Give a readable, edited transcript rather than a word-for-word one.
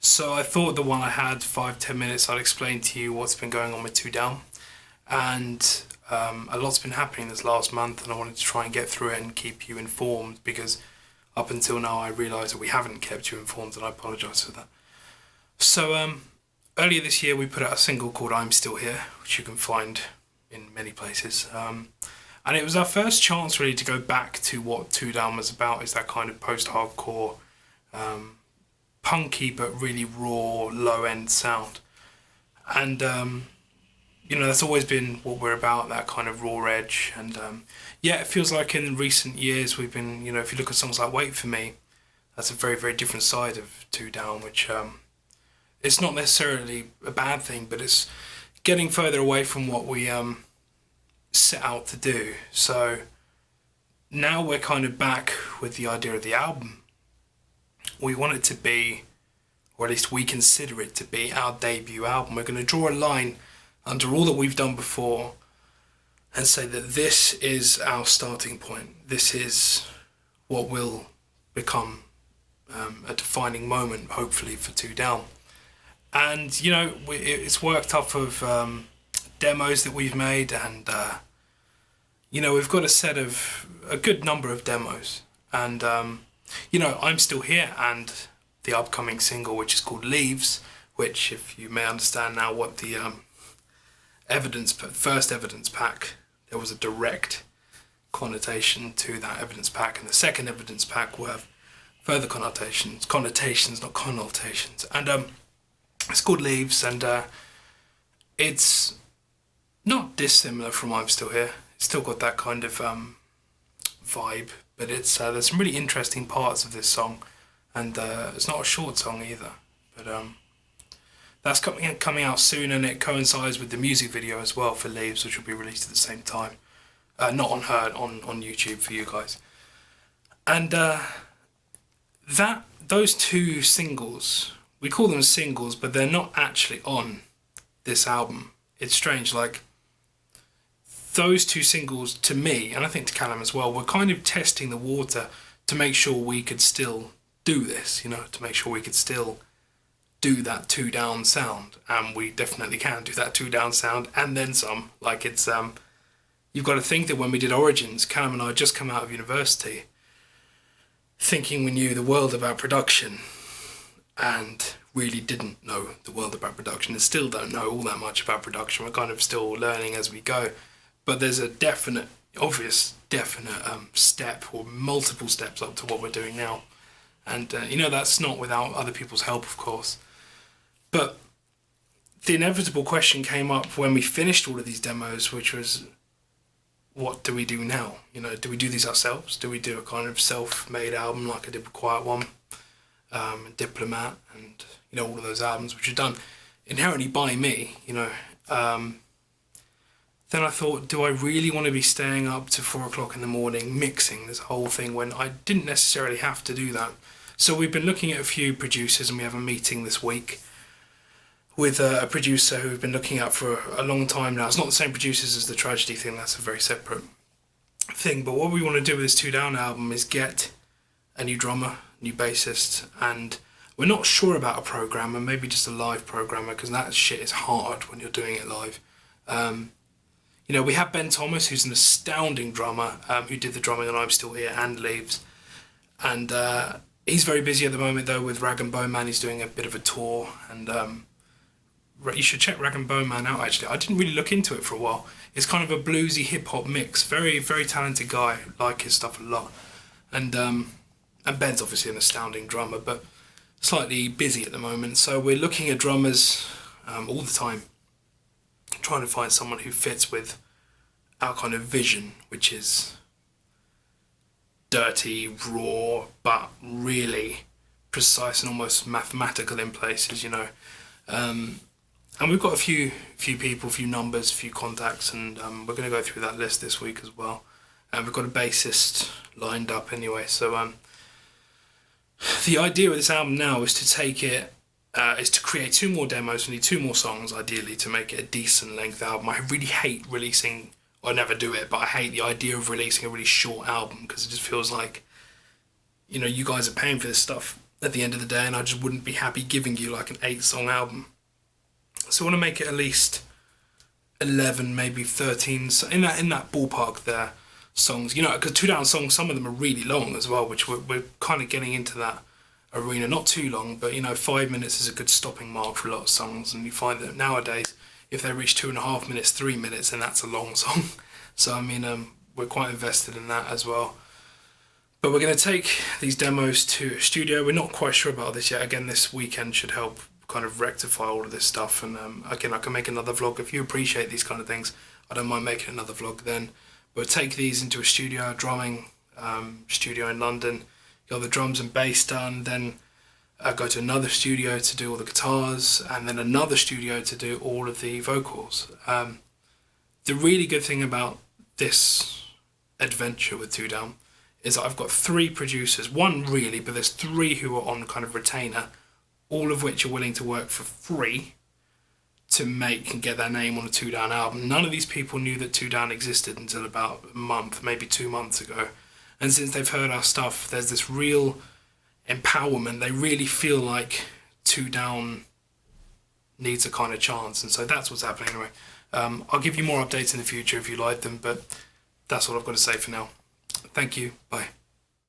So I thought the one I had 5-10 minutes, I'd explain to you what's been going on with Two Down, and a lot's been happening this last month, and I wanted to try and get through it and keep you informed because up until now I realised that we haven't kept you informed, and I apologise for that. So earlier this year we put out a single called "I'm Still Here," which you can find in many places, and it was our first chance really to go back to what Two Down was about. Is that kind of post-hardcore. Punky but really raw, low-end sound, and that's always been what we're about, that kind of raw edge. And yeah, it feels like in recent years we've been, if you look at songs like "Wait for Me," that's a very, very different side of Two Down, which it's not necessarily a bad thing, but it's getting further away from what we set out to do. So now we're kind of back with the idea of the album. We want it to be, or at least we consider it to be, our debut album. We're going to draw a line under all that we've done before and say that this is our starting point. This is what will become a defining moment, hopefully, for Two Down. And, it's worked off of demos that we've made, and, we've got a good number of demos. And, "I'm Still Here" and the upcoming single, which is called "Leaves," which, if you may understand now what the first evidence pack, there was a direct connotation to that evidence pack, and the second evidence pack will have further connotations, not connotations. And it's called "Leaves," and it's not dissimilar from "I'm Still Here." It's still got that kind of vibe. But it's there's some really interesting parts of this song, and it's not a short song either. But that's coming out soon, and it coincides with the music video as well for "Leaves," which will be released at the same time. Not on YouTube for you guys. And those two singles, we call them singles, but they're not actually on this album. It's strange, like. Those two singles, to me, and I think to Callum as well, were kind of testing the water to make sure we could still do this, to make sure we could still do that Two Down sound. And we definitely can do that Two Down sound, and then some. Like, it's, you've got to think that when we did Origins, Callum and I had just come out of university, thinking we knew the world about production, and really didn't know the world about production, and still don't know all that much about production. We're kind of still learning as we go. But there's a obvious step, or multiple steps up to what we're doing now. And, that's not without other people's help, of course. But the inevitable question came up when we finished all of these demos, which was, what do we do now? Do we do these ourselves? Do we do a kind of self-made album like I did with Quiet One, Diplomat, and, all of those albums which are done inherently by me, Then I thought, do I really want to be staying up to 4 o'clock in the morning mixing this whole thing when I didn't necessarily have to do that? So we've been looking at a few producers, and we have a meeting this week with a producer who we've been looking at for a long time now. It's not the same producers as the Tragedy thing, that's a very separate thing. But what we want to do with this Two Down album is get a new drummer, new bassist, and we're not sure about a programmer, maybe just a live programmer, because that shit is hard when you're doing it live. We have Ben Thomas, who's an astounding drummer, who did the drumming on "I'm Still Here" and "Leaves." And he's very busy at the moment, though, with Rag and Bone Man. He's doing a bit of a tour, and you should check Rag and Bone Man out, actually. I didn't really look into it for a while. It's kind of a bluesy hip-hop mix. Very, very talented guy. Like his stuff a lot. And Ben's obviously an astounding drummer, but slightly busy at the moment. So we're looking at drummers all the time, trying to find someone who fits with our kind of vision, which is dirty, raw, but really precise and almost mathematical in places, And we've got a few people, a few numbers, a few contacts, and we're going to go through that list this week as well. And we've got a bassist lined up anyway. So the idea of this album now is to take it, is to create 2 more demos. We need 2 more songs, ideally, to make it a decent length album. I really hate releasing, I never do it, but I hate the idea of releasing a really short album, because it just feels like, you guys are paying for this stuff, at the end of the day, and I just wouldn't be happy giving you like an 8-song album. So I want to make it at least 11, maybe 13, in that ballpark there, songs. Because 2 Down songs, some of them are really long as well, which we're kind of getting into that arena. Not too long, but 5 minutes is a good stopping mark for a lot of songs, and you find that nowadays, if they reach 2.5 minutes, 3 minutes, then that's a long song. So we're quite invested in that as well. But we're going to take these demos to a studio. We're not quite sure about this yet. Again, this weekend should help kind of rectify all of this stuff. And again, I can make another vlog. If you appreciate these kind of things, I don't mind making another vlog then. But take these into a studio, a drumming studio in London. Get the drums and bass done. Then go to another studio to do all the guitars. And then another studio to do all of the vocals. The really good thing about this adventure with 2 Down is that I've got 3 producers, one really, but there's 3 who are on kind of retainer, all of which are willing to work for free to make and get their name on a 2 Down album. None of these people knew that 2 Down existed until about a month, maybe 2 months ago. And since they've heard our stuff, there's this real empowerment. They really feel like 2 Down needs a kind of chance. And so that's what's happening anyway. I'll give you more updates in the future if you like them, but that's all I've got to say for now. Thank you. Bye.